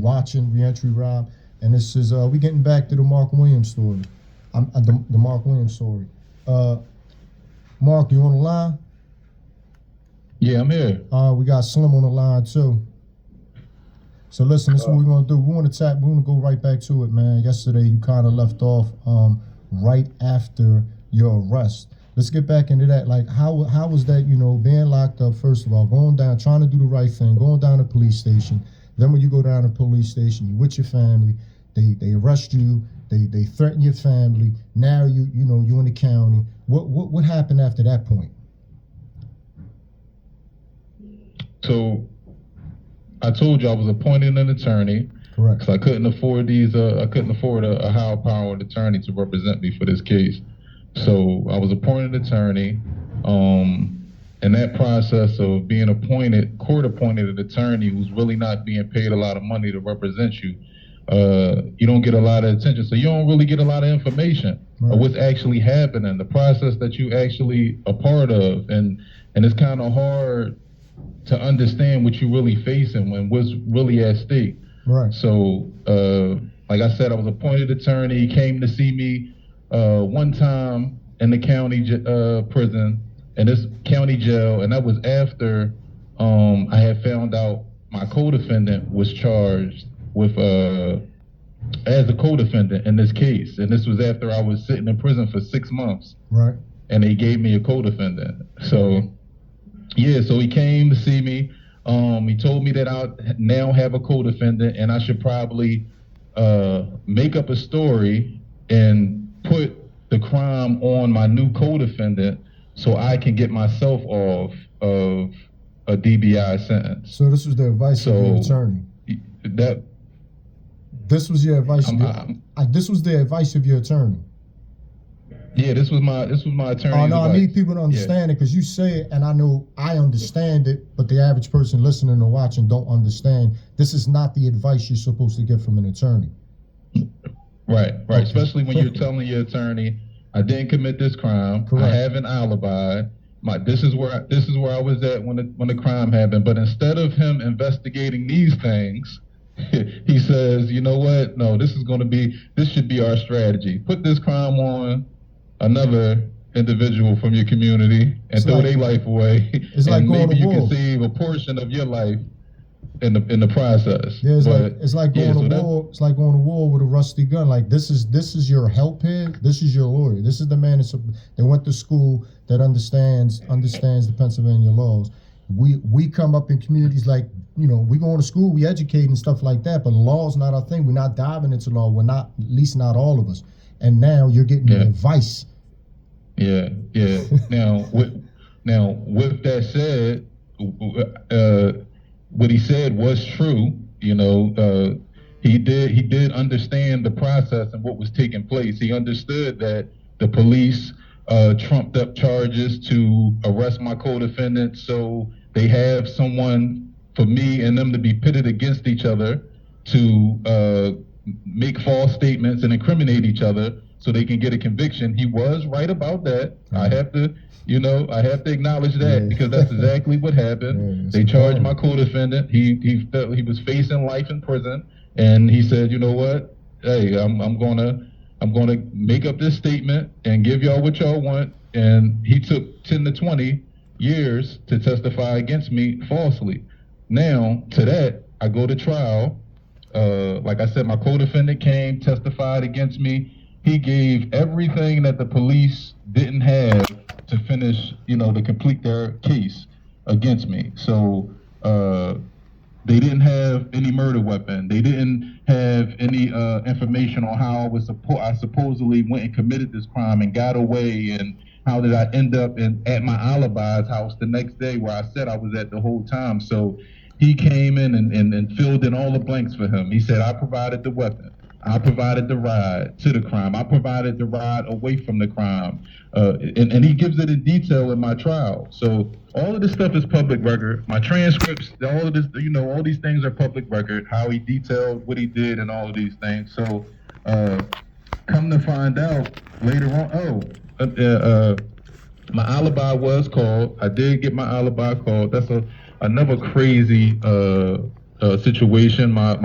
watching Reentry Rob, and this is we getting back to the Mark Williams story. The Mark Williams story. Mark, you on the line? Yeah, I'm here. We got Slim on the line too. So listen, this is what we're gonna do. We're gonna go right back to it, man. Yesterday you kind of left off right after your arrest. Let's get back into that. Like, how was that? You know, being locked up. First of all, going down, trying to do the right thing, going down to the police station. Then when you go down to the police station, you with your family. They arrest you. They threaten your family. Now you in the county. What happened after that point? So I told you I was appointed an attorney. Correct. Because I couldn't afford a high-powered attorney to represent me for this case. So I was appointed attorney. In that process of being court-appointed attorney who's really not being paid a lot of money to represent you, you don't get a lot of attention. So you don't really get a lot of information of what's actually happening, the process that you actually a part of. And it's kind of hard to understand what you're really facing when what's really at stake. Right. So, like I said, I was appointed attorney. He came to see me one time in the county prison, in this county jail, and that was after I had found out my co-defendant was charged with as a co-defendant in this case, and this was after I was sitting in prison for 6 months. Right. And they gave me a co-defendant. So, yeah, so he came to see me. He told me that I now have a co-defendant, and I should probably make up a story and put the crime on my new co-defendant so I can get myself off of a DBI sentence. So this was the advice of your attorney. This was your advice. This was the advice of your attorney. Yeah, this was my attorney. Oh no, I need people to understand it, because you say it, and I know I understand it, but the average person listening or watching don't understand. This is not the advice you're supposed to get from an attorney. Right. Okay. Especially when you're telling your attorney, I didn't commit this crime. Correct. I have an alibi. This is where I was at when the crime happened. But instead of him investigating these things, he says, you know what? No, this should be our strategy. Put this crime on another individual from your community and throw their life away. It's like going maybe to war. You can save a portion of your life in the process. Yeah, it's like going to war. It's like going to war with a rusty gun. Like this is your help here. This is your lawyer. This is the man that went to school, that understands the Pennsylvania laws. We come up in communities like, we going to school, we educate and stuff like that, but law's not our thing. We're not diving into law. We're not, at least not all of us. And now you're getting advice. Yeah. Now with that said, what he said was true. He did understand the process and what was taking place. He understood that the police trumped up charges to arrest my co-defendant, so they have someone for me and them to be pitted against each other to make false statements and incriminate each other so they can get a conviction. He was right about that. I have to acknowledge that, because that's exactly what happened. They charged my co-defendant. He felt he was facing life in prison, and he said, you know what? Hey, I'm gonna make up this statement and give y'all what y'all want. And he took 10 to 20 years to testify against me falsely. Now, to that, I go to trial. Like I said, my co-defendant came, testified against me. He gave everything that the police didn't have to finish, to complete their case against me. So they didn't have any murder weapon. They didn't have any information on how I supposedly went and committed this crime and got away, and how did I end up at my alibi's house the next day where I said I was at the whole time. So he came in and filled in all the blanks for him. He said, I provided the weapon. I provided the ride to the crime. I provided the ride away from the crime. And he gives it in detail in my trial. So all of this stuff is public record. My transcripts, all of this, all these things are public record, how he detailed what he did and all of these things. So come to find out later on, my alibi was called. I did get my alibi called. That's another crazy situation. My